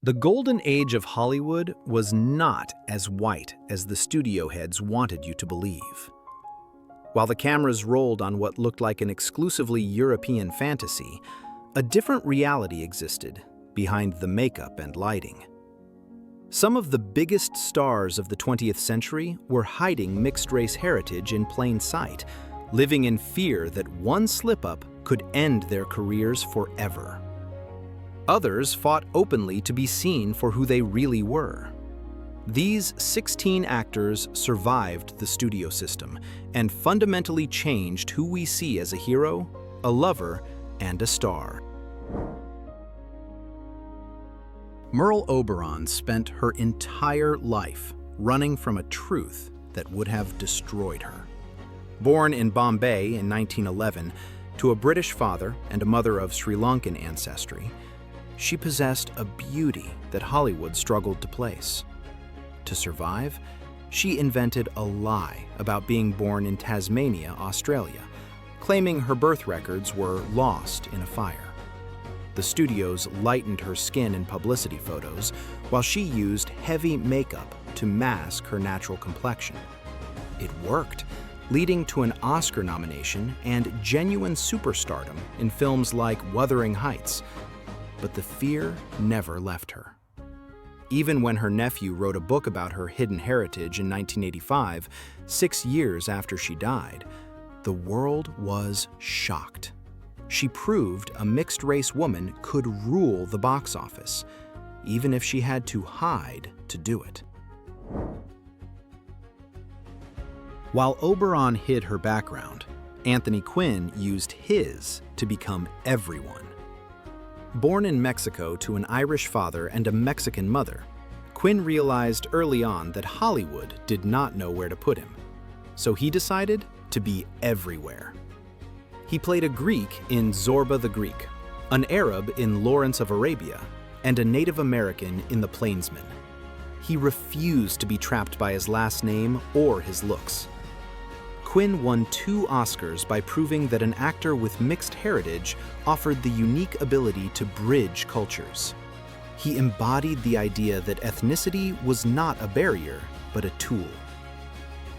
The golden age of Hollywood was not as white as the studio heads wanted you to believe. While the cameras rolled on what looked like an exclusively European fantasy, a different reality existed behind the makeup and lighting. Some of the biggest stars of the 20th century were hiding mixed-race heritage in plain sight, living in fear that one slip-up could end their careers forever. Others fought openly to be seen for who they really were. These 16 actors survived the studio system and fundamentally changed who we see as a hero, a lover, and a star. Merle Oberon spent her entire life running from a truth that would have destroyed her. Born in Bombay in 1911 to a British father and a mother of Sri Lankan ancestry, she possessed a beauty that Hollywood struggled to place. To survive, she invented a lie about being born in Tasmania, Australia, claiming her birth records were lost in a fire. The studios lightened her skin in publicity photos, while she used heavy makeup to mask her natural complexion. It worked, leading to an Oscar nomination and genuine superstardom in films like Wuthering Heights. But the fear never left her. Even when her nephew wrote a book about her hidden heritage in 1985, 6 years after she died, the world was shocked. She proved a mixed-race woman could rule the box office, even if she had to hide to do it. While Oberon hid her background, Anthony Quinn used his to become everyone. Born in Mexico to an Irish father and a Mexican mother, Quinn realized early on that Hollywood did not know where to put him, so he decided to be everywhere. He played a Greek in Zorba the Greek, an Arab in Lawrence of Arabia, and a Native American in The Plainsman. He refused to be trapped by his last name or his looks. Quinn won 2 Oscars by proving that an actor with mixed heritage offered the unique ability to bridge cultures. He embodied the idea that ethnicity was not a barrier, but a tool.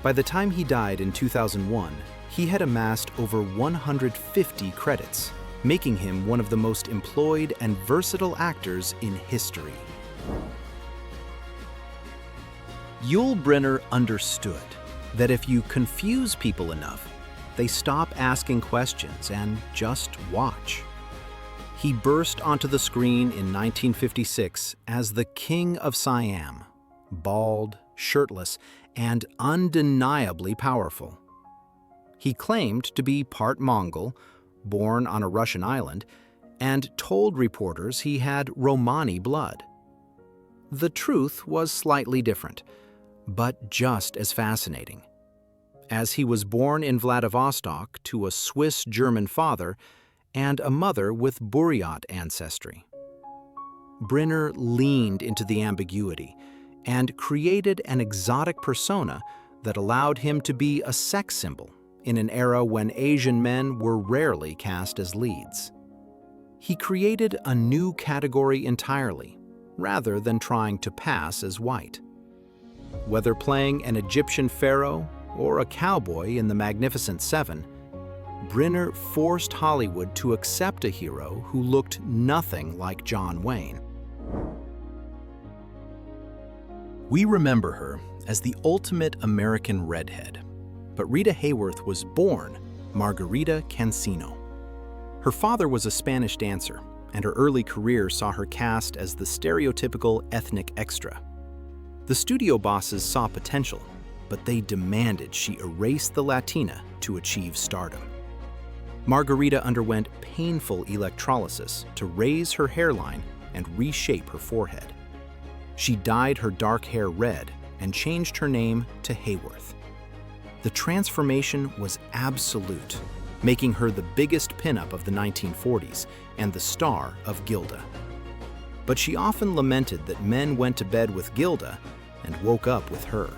By the time he died in 2001, he had amassed over 150 credits, making him one of the most employed and versatile actors in history. Yul Brynner understood that if you confuse people enough, they stop asking questions and just watch. He burst onto the screen in 1956 as the King of Siam, bald, shirtless, and undeniably powerful. He claimed to be part Mongol, born on a Russian island, and told reporters he had Romani blood. The truth was slightly different, but just as fascinating. As he was born in Vladivostok to a Swiss-German father and a mother with Buryat ancestry. Brynner leaned into the ambiguity and created an exotic persona that allowed him to be a sex symbol in an era when Asian men were rarely cast as leads. He created a new category entirely, rather than trying to pass as white. Whether playing an Egyptian pharaoh or a cowboy in The Magnificent Seven, Brynner forced Hollywood to accept a hero who looked nothing like John Wayne. We remember her as the ultimate American redhead, but Rita Hayworth was born Margarita Cancino. Her father was a Spanish dancer, and her early career saw her cast as the stereotypical ethnic extra. The studio bosses saw potential, but they demanded she erase the Latina to achieve stardom. Margarita underwent painful electrolysis to raise her hairline and reshape her forehead. She dyed her dark hair red and changed her name to Hayworth. The transformation was absolute, making her the biggest pinup of the 1940s and the star of Gilda. But she often lamented that men went to bed with Gilda and woke up with her.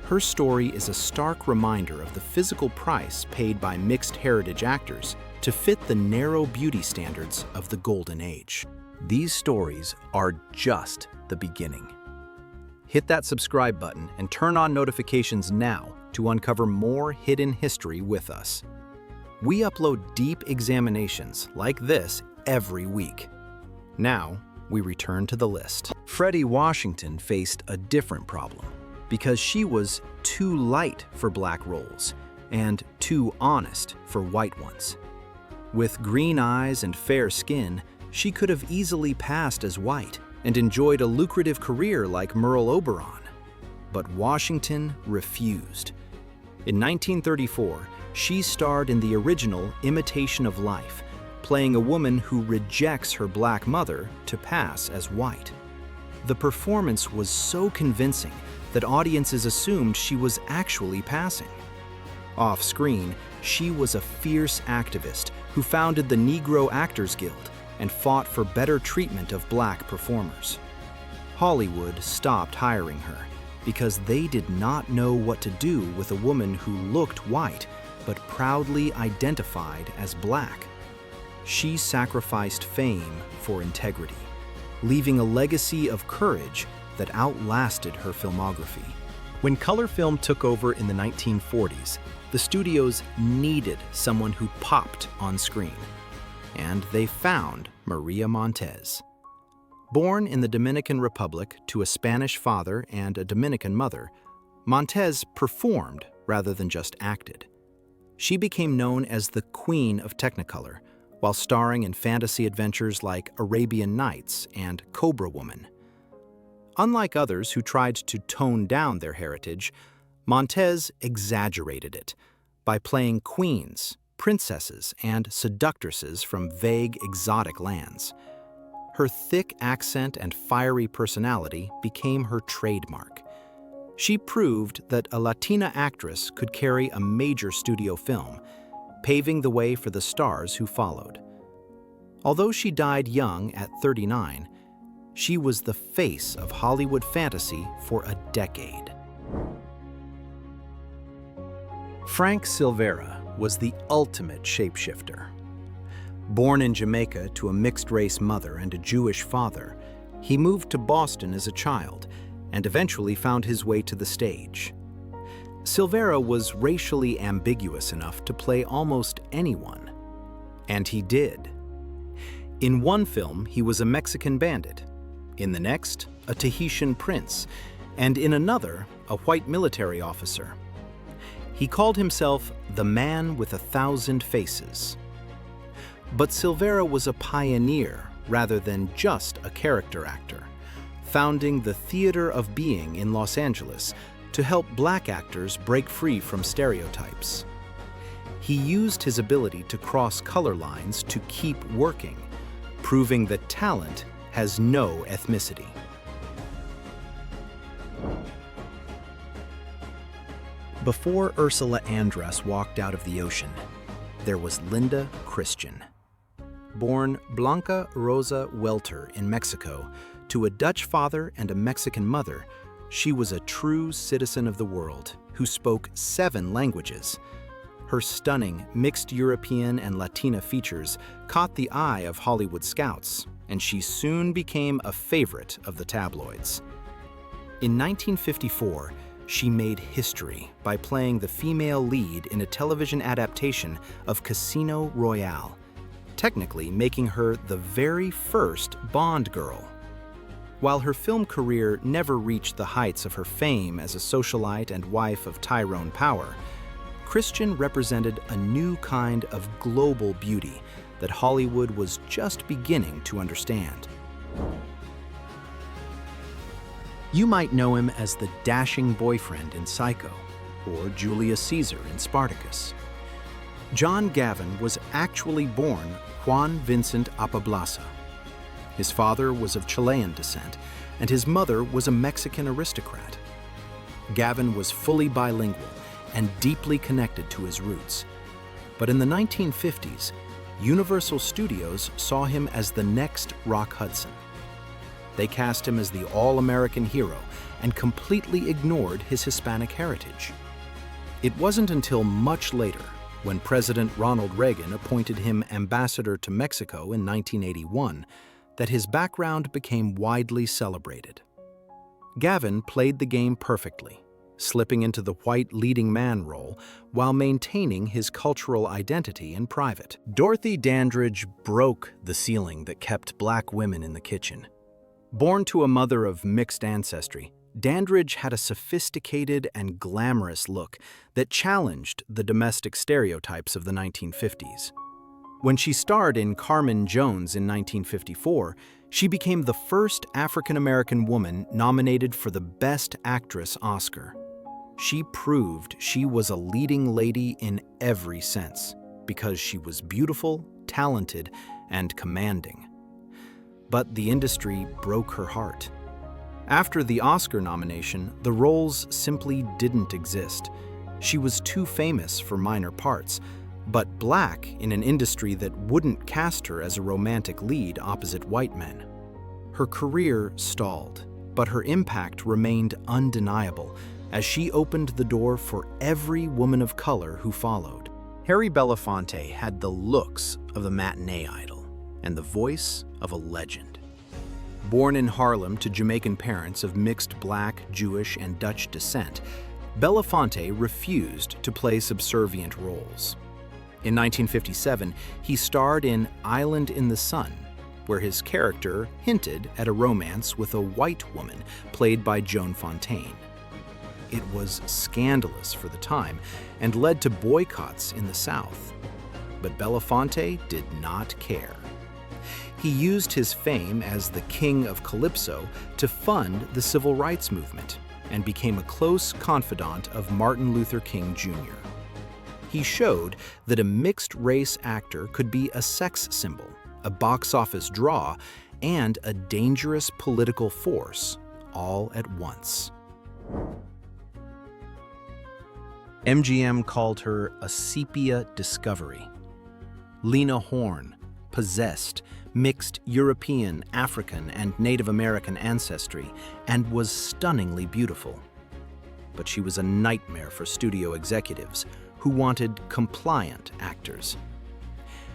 Her story is a stark reminder of the physical price paid by mixed heritage actors to fit the narrow beauty standards of the Golden Age. These stories are just the beginning. Hit that subscribe button and turn on notifications now to uncover more hidden history with us. We upload deep examinations like this every week. Now, we return to the list. Fredi Washington faced a different problem because she was too light for black roles and too honest for white ones. With green eyes and fair skin, she could have easily passed as white and enjoyed a lucrative career like Merle Oberon. But Washington refused. In 1934, she starred in the original Imitation of Life, playing a woman who rejects her black mother to pass as white. The performance was so convincing that audiences assumed she was actually passing. Off-screen, she was a fierce activist who founded the Negro Actors Guild and fought for better treatment of black performers. Hollywood stopped hiring her because they did not know what to do with a woman who looked white but proudly identified as black. She sacrificed fame for integrity, leaving a legacy of courage that outlasted her filmography. When color film took over in the 1940s, the studios needed someone who popped on screen, and they found Maria Montez. Born in the Dominican Republic to a Spanish father and a Dominican mother, Montez performed rather than just acted. She became known as the Queen of Technicolor, while starring in fantasy adventures like Arabian Nights and Cobra Woman. Unlike others who tried to tone down their heritage, Montez exaggerated it by playing queens, princesses, and seductresses from vague, exotic lands. Her thick accent and fiery personality became her trademark. She proved that a Latina actress could carry a major studio film, paving the way for the stars who followed. Although she died young at 39, she was the face of Hollywood fantasy for a decade. Frank Silvera was the ultimate shapeshifter. Born in Jamaica to a mixed-race mother and a Jewish father, he moved to Boston as a child and eventually found his way to the stage. Silvera was racially ambiguous enough to play almost anyone, and he did. In one film, he was a Mexican bandit, in the next, a Tahitian prince, and in another, a white military officer. He called himself the Man with 1,000 Faces. But Silvera was a pioneer rather than just a character actor, founding the Theater of Being in Los Angeles to help black actors break free from stereotypes. He used his ability to cross color lines to keep working, proving that talent has no ethnicity. Before Ursula Andress walked out of the ocean, there was Linda Christian. Born Blanca Rosa Welter in Mexico to a Dutch father and a Mexican mother, she was a true citizen of the world who spoke 7 languages. Her stunning mixed European and Latina features caught the eye of Hollywood scouts, and she soon became a favorite of the tabloids. In 1954, she made history by playing the female lead in a television adaptation of Casino Royale, technically making her the very first Bond girl. While her film career never reached the heights of her fame as a socialite and wife of Tyrone Power, Christian represented a new kind of global beauty that Hollywood was just beginning to understand. You might know him as the dashing boyfriend in Psycho, or Julius Caesar in Spartacus. John Gavin was actually born Juan Vincent Apablasa. His father was of Chilean descent, and his mother was a Mexican aristocrat. Gavin was fully bilingual and deeply connected to his roots. But in the 1950s, Universal Studios saw him as the next Rock Hudson. They cast him as the all-American hero and completely ignored his Hispanic heritage. It wasn't until much later, when President Ronald Reagan appointed him ambassador to Mexico in 1981, that his background became widely celebrated. Gavin played the game perfectly, slipping into the white leading man role while maintaining his cultural identity in private. Dorothy Dandridge broke the ceiling that kept black women in the kitchen. Born to a mother of mixed ancestry, Dandridge had a sophisticated and glamorous look that challenged the domestic stereotypes of the 1950s. When she starred in Carmen Jones in 1954, she became the first African-American woman nominated for the Best Actress Oscar. She proved she was a leading lady in every sense, because she was beautiful, talented, and commanding. But the industry broke her heart. After the Oscar nomination, the roles simply didn't exist. She was too famous for minor parts, but black in an industry that wouldn't cast her as a romantic lead opposite white men. Her career stalled, but her impact remained undeniable as she opened the door for every woman of color who followed. Harry Belafonte had the looks of the matinee idol and the voice of a legend. Born in Harlem to Jamaican parents of mixed black, Jewish, and Dutch descent, Belafonte refused to play subservient roles. In 1957, he starred in Island in the Sun, where his character hinted at a romance with a white woman played by Joan Fontaine. It was scandalous for the time and led to boycotts in the South. But Belafonte did not care. He used his fame as the King of Calypso to fund the civil rights movement and became a close confidant of Martin Luther King Jr. He showed that a mixed-race actor could be a sex symbol, a box office draw, and a dangerous political force all at once. MGM called her a sepia discovery. Lena Horne, possessed, mixed European, African, and Native American ancestry, and was stunningly beautiful. But she was a nightmare for studio executives who wanted compliant actors.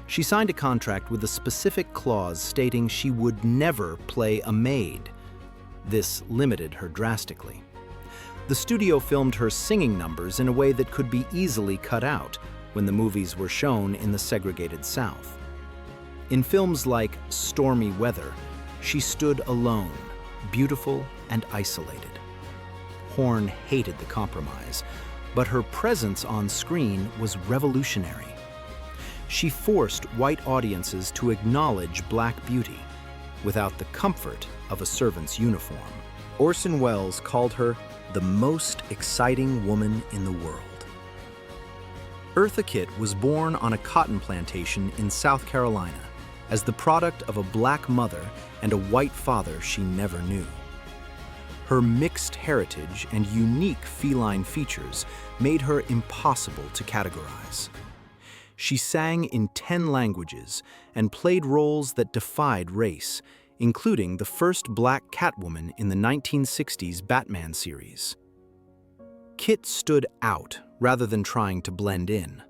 She signed a contract with a specific clause stating she would never play a maid. This limited her drastically. The studio filmed her singing numbers in a way that could be easily cut out when the movies were shown in the segregated South. In films like Stormy Weather, she stood alone, beautiful and isolated. Horne hated the compromise, but her presence on screen was revolutionary. She forced white audiences to acknowledge black beauty without the comfort of a servant's uniform. Orson Welles called her the most exciting woman in the world. Eartha Kitt was born on a cotton plantation in South Carolina as the product of a black mother and a white father she never knew. Her mixed heritage and unique feline features made her impossible to categorize. She sang in 10 languages and played roles that defied race, including the first black Catwoman in the 1960s Batman series. Kitt stood out rather than trying to blend in.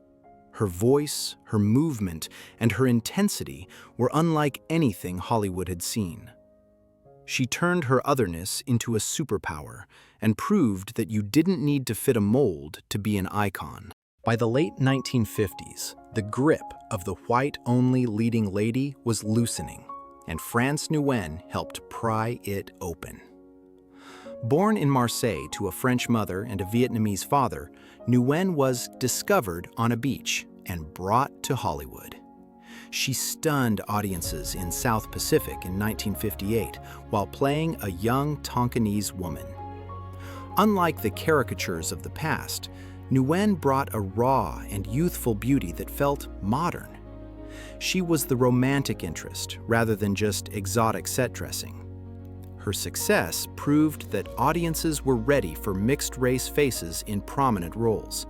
Her voice, her movement, and her intensity were unlike anything Hollywood had seen. She turned her otherness into a superpower and proved that you didn't need to fit a mold to be an icon. By the late 1950s, the grip of the white-only leading lady was loosening, and France Nguyen helped pry it open. Born in Marseille to a French mother and a Vietnamese father, Nguyen was discovered on a beach and brought to Hollywood. She stunned audiences in South Pacific in 1958 while playing a young Tonkinese woman. Unlike the caricatures of the past, Nguyen brought a raw and youthful beauty that felt modern. She was the romantic interest rather than just exotic set dressing. Her success proved that audiences were ready for mixed-race faces in prominent roles,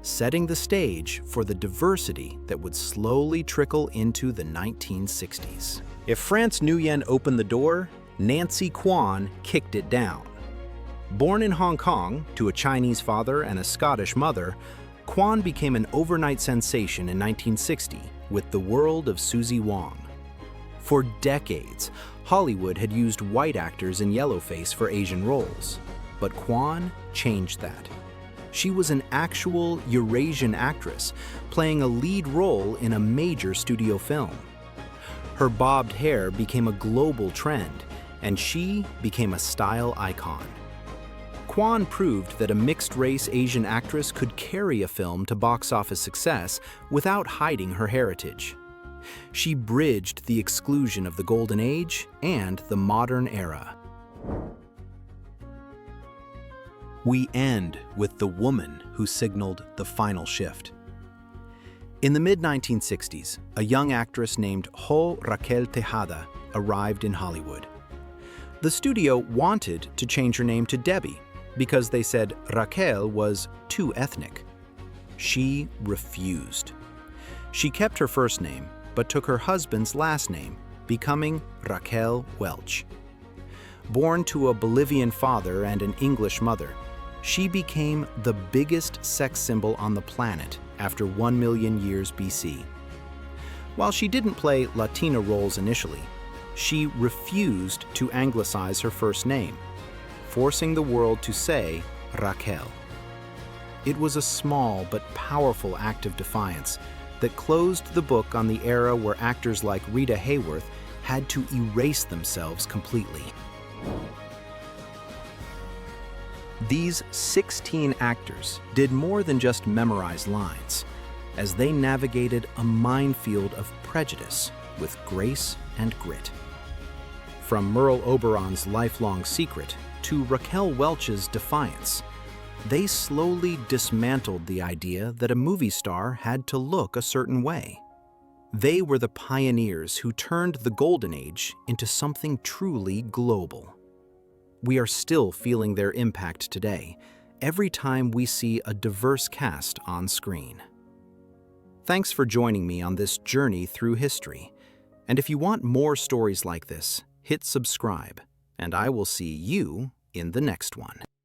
setting the stage for the diversity that would slowly trickle into the 1960s. If France Nguyen opened the door, Nancy Kwan kicked it down. Born in Hong Kong to a Chinese father and a Scottish mother, Kwan became an overnight sensation in 1960 with The World of Susie Wong. For decades, Hollywood had used white actors in yellowface for Asian roles, but Quinn changed that. She was an actual Eurasian actress, playing a lead role in a major studio film. Her bobbed hair became a global trend, and she became a style icon. Quinn proved that a mixed-race Asian actress could carry a film to box office success without hiding her heritage. She bridged the exclusion of the Golden Age and the modern era. We end with the woman who signaled the final shift. In the mid-1960s, a young actress named Raquel Tejada arrived in Hollywood. The studio wanted to change her name to Debbie because they said Raquel was too ethnic. She refused. She kept her first name, but took her husband's last name, becoming Raquel Welch. Born to a Bolivian father and an English mother, she became the biggest sex symbol on the planet after 1 million years BC. While she didn't play Latina roles initially, she refused to anglicize her first name, forcing the world to say Raquel. It was a small but powerful act of defiance that closed the book on the era where actors like Rita Hayworth had to erase themselves completely. These 16 actors did more than just memorize lines, as they navigated a minefield of prejudice with grace and grit. From Merle Oberon's lifelong secret to Raquel Welch's defiance, they slowly dismantled the idea that a movie star had to look a certain way. They were the pioneers who turned the Golden Age into something truly global. We are still feeling their impact today, every time we see a diverse cast on screen. Thanks for joining me on this journey through history. And if you want more stories like this, hit subscribe, and I will see you in the next one.